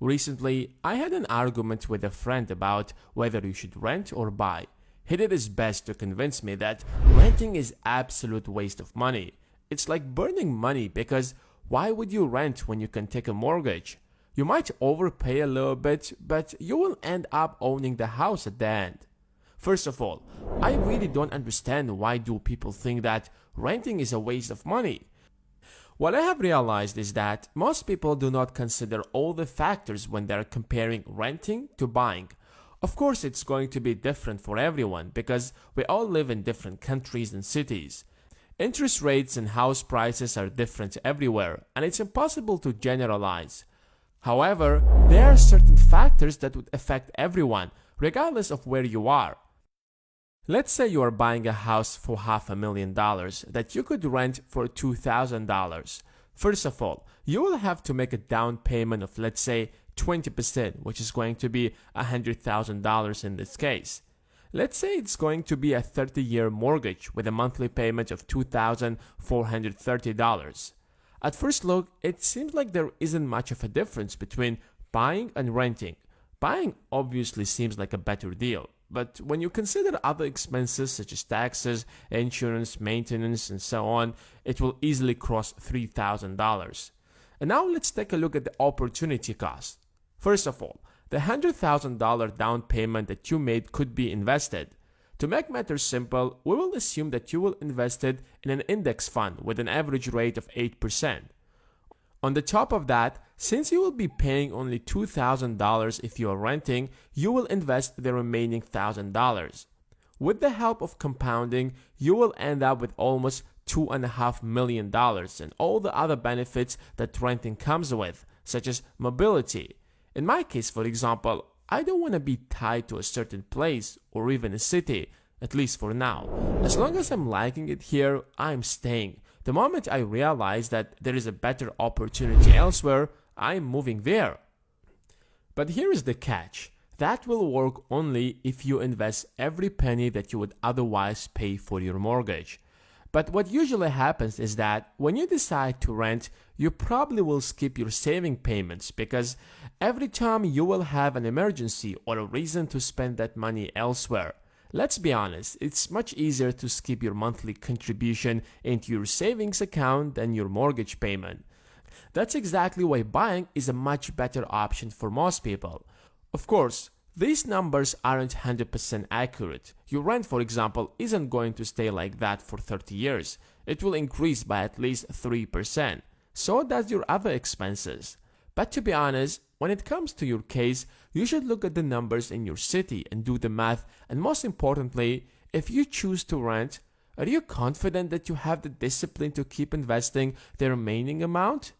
Recently, I had an argument with a friend about whether you should rent or buy. He did his best to convince me that renting is absolute waste of money. It's like burning money because why would you rent when you can take a mortgage? You might overpay a little bit, but you will end up owning the house at the end. First of all, I really don't understand why do people think that renting is a waste of money. What I have realized is that most people do not consider all the factors when they are comparing renting to buying. Of course, it's going to be different for everyone because we all live in different countries and cities. Interest rates and house prices are different everywhere, and it's impossible to generalize. However, there are certain factors that would affect everyone, regardless of where you are. Let's say you are buying a house for $500,000 that you could rent for $2,000. First of all, you will have to make a down payment of, let's say, 20%, which is going to be $100,000 in this case. Let's say it's going to be a 30-year mortgage with a monthly payment of $2,430. At first look, it seems like there isn't much of a difference between buying and renting. Buying obviously seems like a better deal. But when you consider other expenses such as taxes, insurance, maintenance, and so on, it will easily cross $3,000. And now let's take a look at the opportunity cost. First of all, the $100,000 down payment that you made could be invested. To make matters simple, we will assume that you will invest it in an index fund with an average rate of 8%. On the top of that, since you will be paying only $2,000 if you are renting, you will invest the remaining $1,000. With the help of compounding, you will end up with almost $2.5 million and all the other benefits that renting comes with, such as mobility. In my case, for example, I don't want to be tied to a certain place or even a city, at least for now. As long as I'm liking it here, I'm staying. The moment I realize that there is a better opportunity elsewhere, I'm moving there. But here is the catch. That will work only if you invest every penny that you would otherwise pay for your mortgage. But what usually happens is that when you decide to rent, you probably will skip your saving payments because every time you will have an emergency or a reason to spend that money elsewhere. Let's be honest, it's much easier to skip your monthly contribution into your savings account than your mortgage payment. That's exactly why buying is a much better option for most people. Of course, these numbers aren't 100% accurate. Your rent, for example, isn't going to stay like that for 30 years. It will increase by at least 3%. So does your other expenses. But to be honest, when it comes to your case, you should look at the numbers in your city and do the math, and most importantly, if you choose to rent, are you confident that you have the discipline to keep investing the remaining amount?